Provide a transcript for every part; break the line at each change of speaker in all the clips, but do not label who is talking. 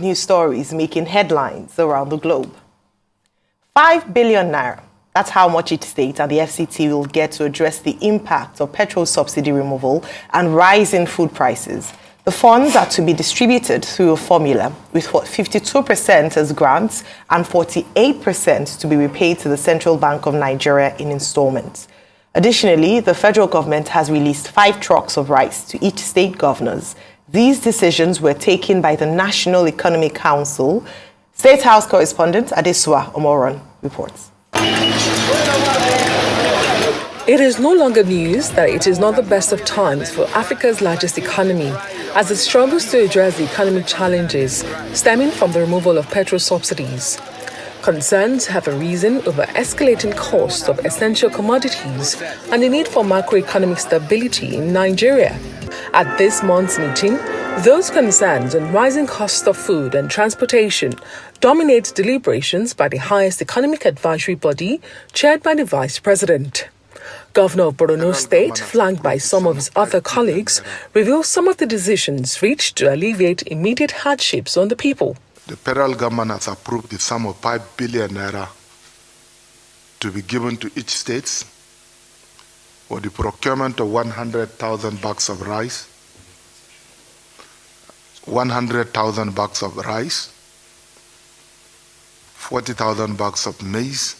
News stories making headlines around the globe. 5 billion naira. That's how much each state and the FCT will get to address the impact of petrol subsidy removal and rising food prices. The funds are to be distributed through a formula with 52% as grants and 48% to be repaid to the Central Bank of Nigeria in installments. Additionally, the federal government has released 5 trucks of rice to each state governors. These decisions were taken by the National Economic Council. State House correspondent Adesua Omoron reports.
It is no longer news that it is not the best of times for Africa's largest economy, as it struggles to address the economic challenges stemming from the removal of petrol subsidies. Concerns have arisen over escalating costs of essential commodities and the need for macroeconomic stability in Nigeria. At this month's meeting, those concerns on rising costs of food and transportation dominate deliberations by the highest economic advisory body, chaired by the Vice President. Governor of Borno State, flanked by some of his other colleagues, reveals some of the decisions reached to alleviate immediate hardships on the people.
The federal government has approved the sum of 5 billion naira to be given to each state for the procurement of 100,000 bags of rice, 100,000 bags of rice, 40,000 bags of maize,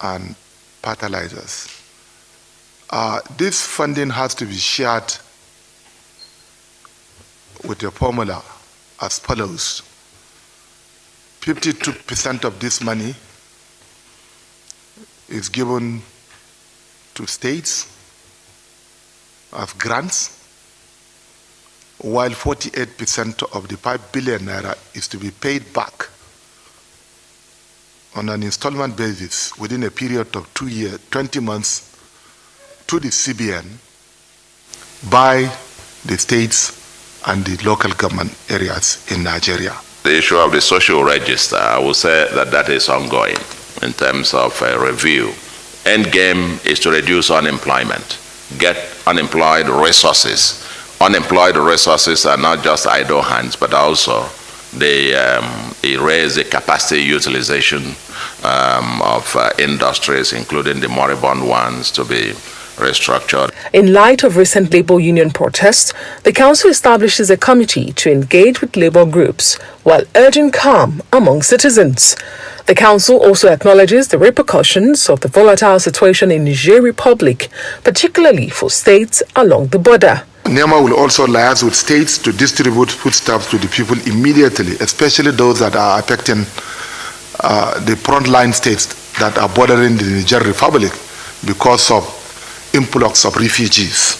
and fertilizers. This funding has to be shared with a formula as follows. 52% of this money is given to states as grants, while 48% of the 5 billion naira is to be paid back on an installment basis within a period of 2 years, 20 months to the CBN by the states and the local government areas in Nigeria.
The issue of the social register, I would say that is ongoing in terms of a review. End game is to reduce unemployment, get unemployed resources. Unemployed resources are not just idle hands, but also they raise the capacity utilization of industries, including the moribund ones, to be restructured.
In light of recent labor union protests, the council establishes a committee to engage with labor groups while urging calm among citizens. The council also acknowledges the repercussions of the volatile situation in Niger Republic, particularly for states along the border.
NEMA will also liaise with states to distribute foodstuffs to the people immediately, especially those that are affecting the frontline states that are bordering the Niger Republic because of influx of refugees.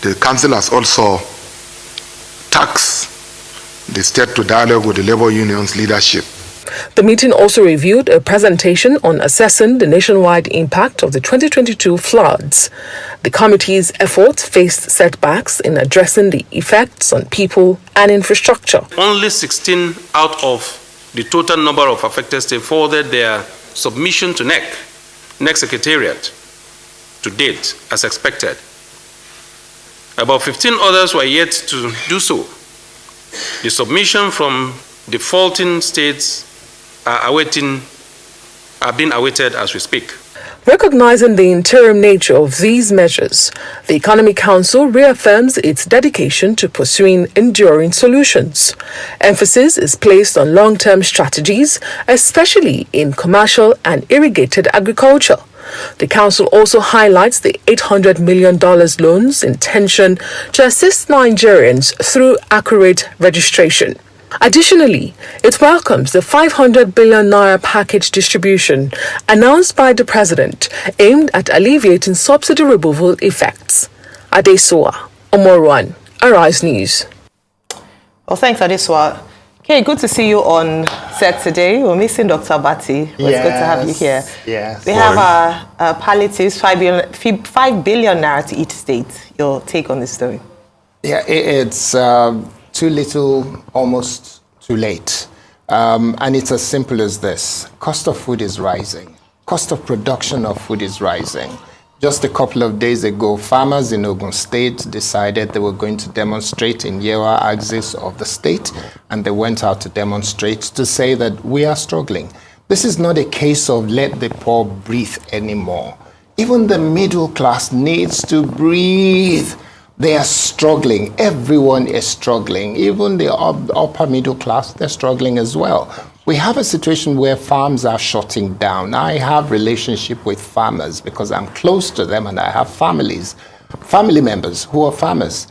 The council has also tasked the state to dialogue with the labor union's leadership.
The meeting also reviewed a presentation on assessing the nationwide impact of the 2022 floods. The committee's efforts faced setbacks in addressing the effects on people and infrastructure.
Only 16 out of the total number of affected states forwarded their submission to NEC Secretariat to date, as expected. About 15 others were yet to do so. The submission from defaulting states are being awaited as we speak.
Recognizing the interim nature of these measures, the Economic Council reaffirms its dedication to pursuing enduring solutions. Emphasis is placed on long-term strategies, especially in commercial and irrigated agriculture. The Council also highlights the $800 million loan's intention to assist Nigerians through accurate registration. Additionally, it welcomes the 500 billion naira package distribution announced by the President, aimed at alleviating subsidy removal effects. Adesua Omoruan, Arise News.
Well, thanks, Adesua. Okay, good to see you on set today. We're missing Dr. Bati. It's good to have you here.
Yes.
We have our palliatives, 5 billion naira to each state. Your take on this story?
Yeah, it's too little, almost too late. And it's as simple as this. Cost of food is rising. Cost of production of food is rising. Just a couple of days ago, farmers in Ogun State decided they were going to demonstrate in Yewa axis of the state, and they went out to demonstrate to say that we are struggling. This is not a case of let the poor breathe anymore. Even the middle class needs to breathe. They are struggling. Everyone is struggling. Even the upper middle class, they're struggling as well. We have a situation where farms are shutting down. I have relationship with farmers because I'm close to them and I have family members who are farmers.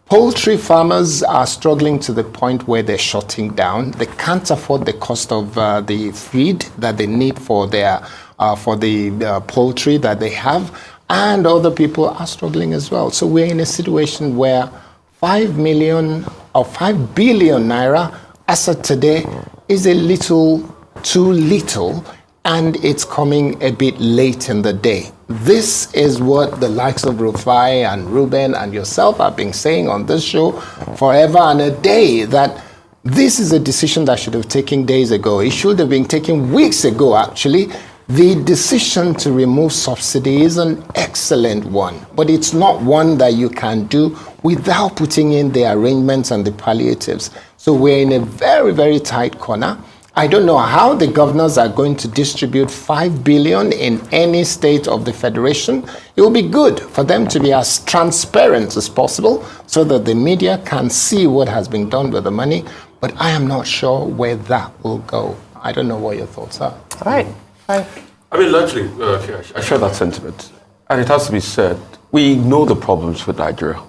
Poultry farmers are struggling to the point where they're shutting down. They can't afford the cost of the feed that they need for their the poultry that they have, and other people are struggling as well. So we're in a situation where 5 million or 5 billion naira as of today is a little too little, and it's coming a bit late in the day. This is what the likes of Rufai and Ruben and yourself have been saying on this show forever and a day, that this is a decision that should have taken days ago. It should have been taken weeks ago, actually. The decision to remove subsidy is an excellent one, but it's not one that you can do without putting in the arrangements and the palliatives. So we're in a very, very tight corner. I don't know how the governors are going to distribute 5 billion in any state of the federation. It will be good for them to be as transparent as possible so that the media can see what has been done with the money, but I am not sure where that will go. I don't know what your thoughts are.
All right. Fine.
I mean, largely, I share that sentiment. And it has to be said, we know the problems with Nigeria.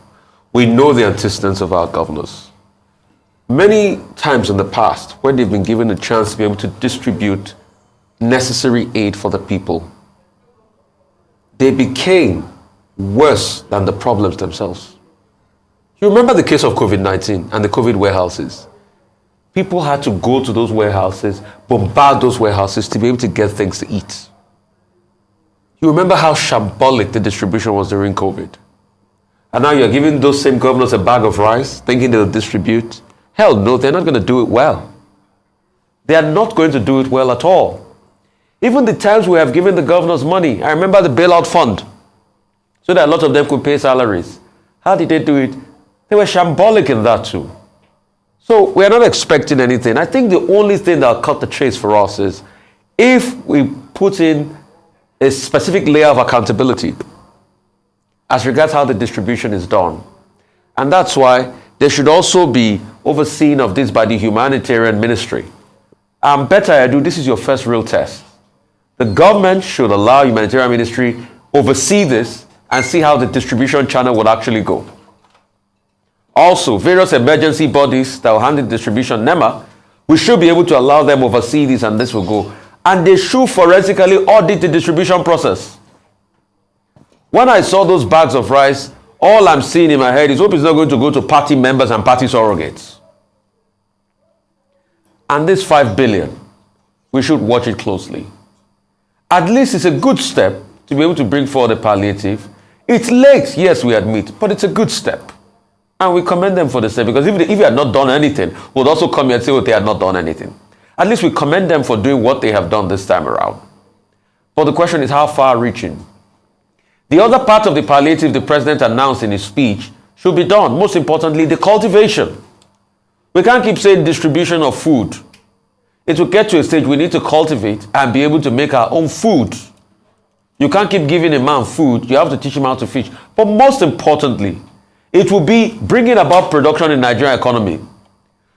We know the antecedents of our governors. Many times in the past, when they've been given a chance to be able to distribute necessary aid for the people, they became worse than the problems themselves. You remember the case of COVID-19 and the COVID warehouses? People had to go to those warehouses, bombard those warehouses to be able to get things to eat. You remember how shambolic the distribution was during COVID? And now you're giving those same governors a bag of rice, thinking they'll distribute. Hell no, they're not going to do it well. They are not going to do it well at all. Even the times we have given the governors money, I remember the bailout fund, so that a lot of them could pay salaries. How did they do it? They were shambolic in that too. So we're not expecting anything. I think the only thing that'll cut the chase for us is if we put in a specific layer of accountability as regards how the distribution is done. And that's why there should also be overseen of this by the humanitarian ministry. Better I do, this is your first real test. The government should allow humanitarian ministry oversee this and see how the distribution channel will actually go. Also, various emergency bodies that will handle distribution, NEMA, we should be able to allow them oversee this and this will go. And they should forensically audit the distribution process. When I saw those bags of rice, all I'm seeing in my head is hope it's not going to go to party members and party surrogates. And this 5 billion, we should watch it closely. At least it's a good step to be able to bring forward a palliative. It's late, yes, we admit, but it's a good step. And we commend them for the step, because if they had not done anything, we'll also come here and say, oh, they had not done anything. At least we commend them for doing what they have done this time around. But the question is how far-reaching. The other part of the palliative the president announced in his speech should be done. Most importantly, the cultivation. We can't keep saying distribution of food. It will get to a stage we need to cultivate and be able to make our own food. You can't keep giving a man food. You have to teach him how to fish. But most importantly, it will be bringing about production in the Nigerian economy.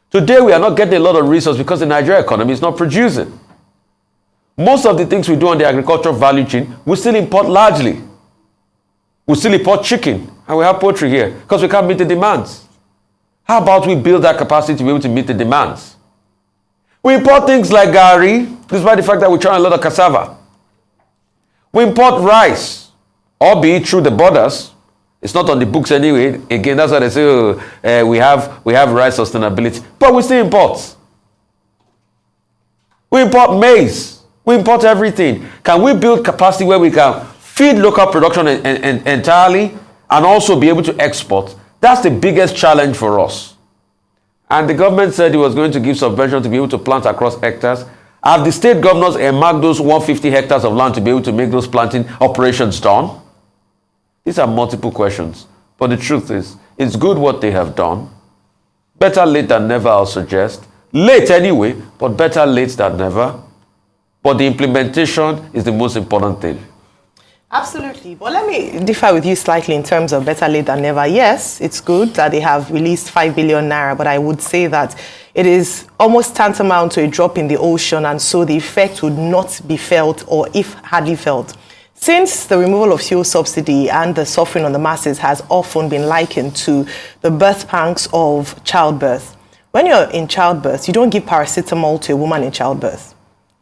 Today, we are not getting a lot of resources because the Nigerian economy is not producing. Most of the things we do on the agricultural value chain, we still import largely. We still import chicken, and we have poultry here because we can't meet the demands. How about we build that capacity to be able to meet the demands? We import things like gari, despite the fact that we try a lot of cassava. We import rice, albeit through the borders. It's not on the books anyway. Again, that's why they say, oh, we have rice sustainability. But we still import. We import maize. We import everything. Can we build capacity where we can feed local production entirely and also be able to export? That's the biggest challenge for us. And the government said it was going to give subvention to be able to plant across hectares. Have the state governors earmarked those 150 hectares of land to be able to make those planting operations done? These are multiple questions. But the truth is, it's good what they have done. Better late than never, I'll suggest. Late anyway, but better late than never. But the implementation is the most important thing.
Absolutely. But let me differ with you slightly in terms of better late than never. Yes, it's good that they have released 5 billion naira, but I would say that it is almost tantamount to a drop in the ocean, and so the effect would not be felt, or if hardly felt. Since the removal of fuel subsidy and the suffering on the masses has often been likened to the birth pangs of childbirth. When you're in childbirth, you don't give paracetamol to a woman in childbirth.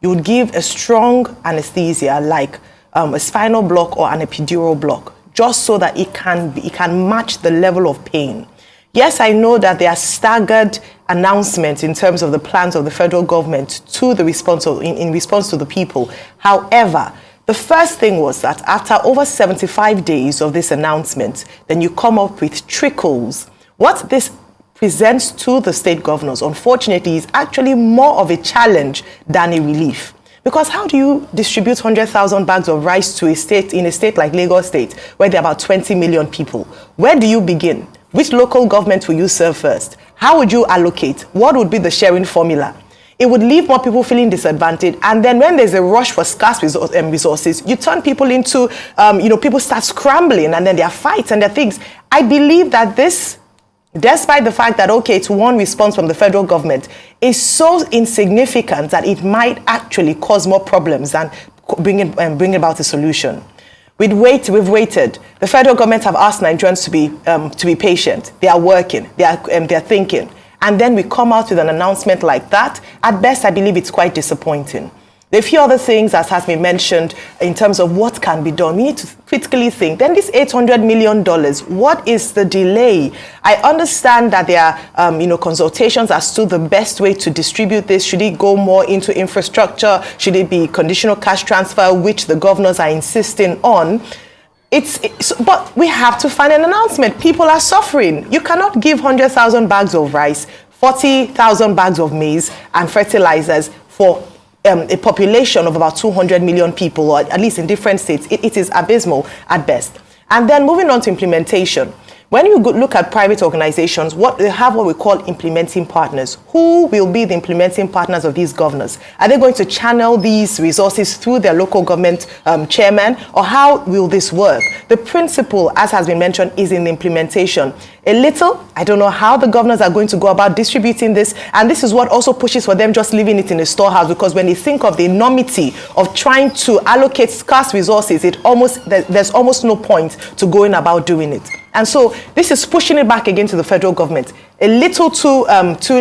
You would give a strong anesthesia like a spinal block or an epidural block, just so that it can match the level of pain. Yes, I know that there are staggered announcements in terms of the plans of the federal government to the response in response to the people. However, the first thing was that after over 75 days of this announcement, then you come up with trickles. What this presents to the state governors, unfortunately, is actually more of a challenge than a relief. Because how do you distribute 100,000 bags of rice to a state, in a state like Lagos State, where there are about 20 million people? Where do you begin? Which local government will you serve first? How would you allocate? What would be the sharing formula? It would leave more people feeling disadvantaged. And then when there's a rush for scarce resources, you turn people into, people start scrambling, and then there are fights and there are things. I believe that this, despite the fact that, okay, it's one response from the federal government, is so insignificant that it might actually cause more problems than bring about a solution. We've waited. The federal government have asked Nigerians to be patient. They are working. They are thinking. And then we come out with an announcement like that. At best, I believe it's quite disappointing. There are a few other things that has been mentioned in terms of what can be done. We need to critically think. Then this $800 million, what is the delay? I understand that there are consultations as to the best way to distribute this. Should it go more into infrastructure? Should it be conditional cash transfer, which the governors are insisting on? But we have to find an announcement. People are suffering. You cannot give 100,000 bags of rice, 40,000 bags of maize, and fertilizers for a population of about 200 million people, or at least in different states. It is abysmal at best. And then moving on to implementation. When you look at private organizations, they have what we call implementing partners. Who will be the implementing partners of these governors? Are they going to channel these resources through their local government chairman, or how will this work? The principle, as has been mentioned, is in the implementation. A little, I don't know how the governors are going to go about distributing this, and this is what also pushes for them just leaving it in a storehouse, because when you think of the enormity of trying to allocate scarce resources, there's almost no point to going about doing it. And so this is pushing it back again to the federal government. A little too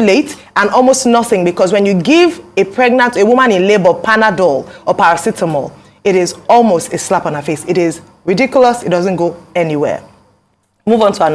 late, and almost nothing, because when you give a woman in labor Panadol or paracetamol, it is almost a slap on her face. It is ridiculous. It doesn't go anywhere. Move on to our